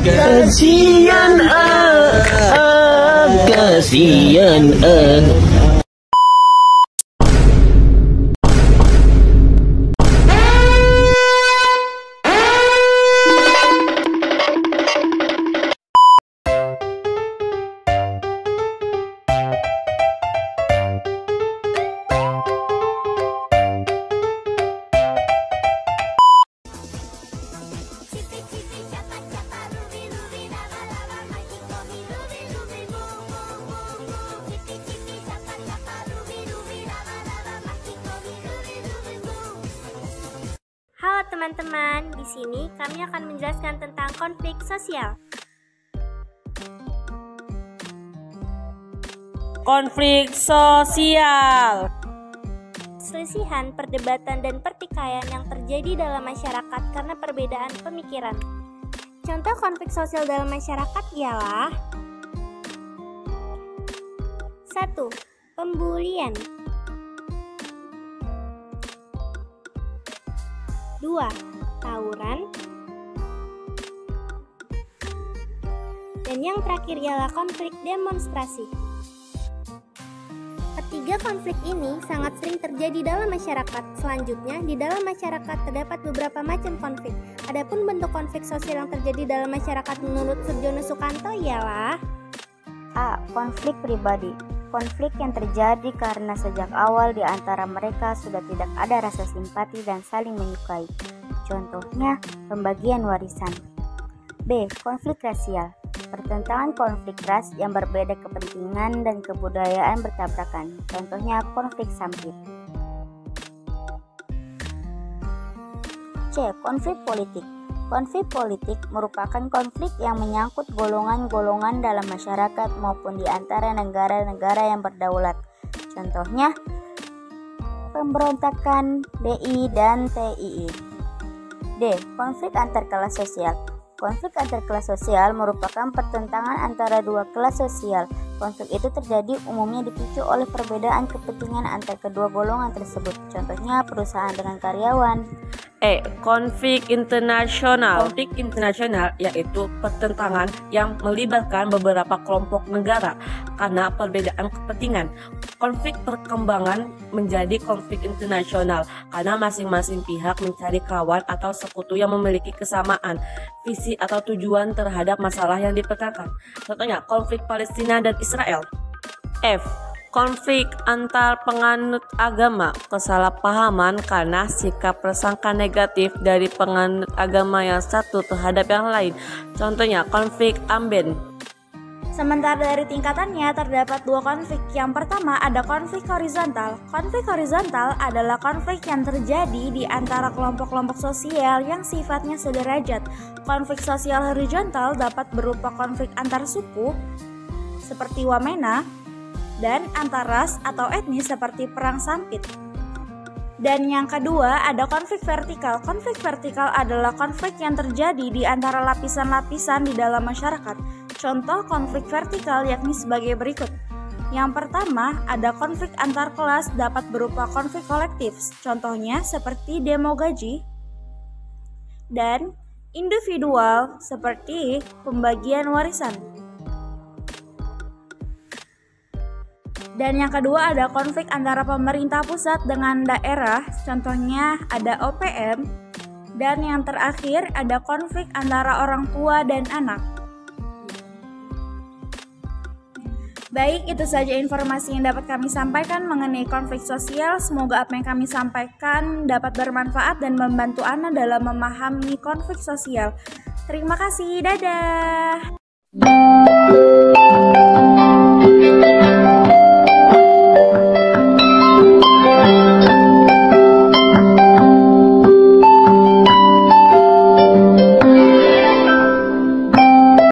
Kasian kasian Halo teman-teman, di sini kami akan menjelaskan tentang konflik sosial. Konflik sosial. Selisihan, perdebatan, dan pertikaian yang terjadi dalam masyarakat karena perbedaan pemikiran. Contoh konflik sosial dalam masyarakat ialah 1. Pembulian. 2. Tawuran. Dan yang terakhir ialah konflik demonstrasi. Ketiga konflik ini sangat sering terjadi dalam masyarakat. Selanjutnya, di dalam masyarakat terdapat beberapa macam konflik. Adapun bentuk konflik sosial yang terjadi dalam masyarakat menurut Surjono Sukanto ialah A. Konflik pribadi. Konflik yang terjadi karena sejak awal di antara mereka sudah tidak ada rasa simpati dan saling menyukai. Contohnya, pembagian warisan. B. Konflik rasial. Pertentangan konflik ras yang berbeda kepentingan dan kebudayaan bertabrakan. Contohnya, konflik sampit. C. Konflik politik. Konflik politik merupakan konflik yang menyangkut golongan-golongan dalam masyarakat maupun di antara negara-negara yang berdaulat. Contohnya, pemberontakan DI dan TII. D. Konflik antar kelas sosial. Konflik antar kelas sosial merupakan pertentangan antara dua kelas sosial. Konflik itu terjadi umumnya dipicu oleh perbedaan kepentingan antar kedua golongan tersebut. Contohnya, perusahaan dengan karyawan. E. Konflik internasional. Konflik internasional yaitu pertentangan yang melibatkan beberapa kelompok negara karena perbedaan kepentingan. Konflik perkembangan menjadi konflik internasional karena masing-masing pihak mencari kawan atau sekutu yang memiliki kesamaan visi atau tujuan terhadap masalah yang dipertentangkan. Contohnya, konflik Palestina dan Israel. F. Konflik antar penganut agama, kesalahpahaman karena sikap prasangka negatif dari penganut agama yang satu terhadap yang lain. Contohnya, konflik Amben. Sementara dari tingkatannya terdapat dua konflik. Yang pertama ada konflik horizontal. Konflik horizontal adalah konflik yang terjadi di antara kelompok-kelompok sosial yang sifatnya sederajat. Konflik sosial horizontal dapat berupa konflik antar suku seperti Wamena dan antar ras atau etnis seperti perang sampit. Dan yang kedua ada konflik vertikal. Konflik vertikal adalah konflik yang terjadi di antara lapisan-lapisan di dalam masyarakat. Contoh konflik vertikal yakni sebagai berikut. Yang pertama ada konflik antar kelas dapat berupa konflik kolektif. Contohnya seperti demo gaji. Dan individual seperti pembagian warisan. Dan yang kedua ada konflik antara pemerintah pusat dengan daerah, contohnya ada OPM. Dan yang terakhir ada konflik antara orang tua dan anak. Baik, itu saja informasi yang dapat kami sampaikan mengenai konflik sosial. Semoga apa yang kami sampaikan dapat bermanfaat dan membantu Anda dalam memahami konflik sosial. Terima kasih, dadah.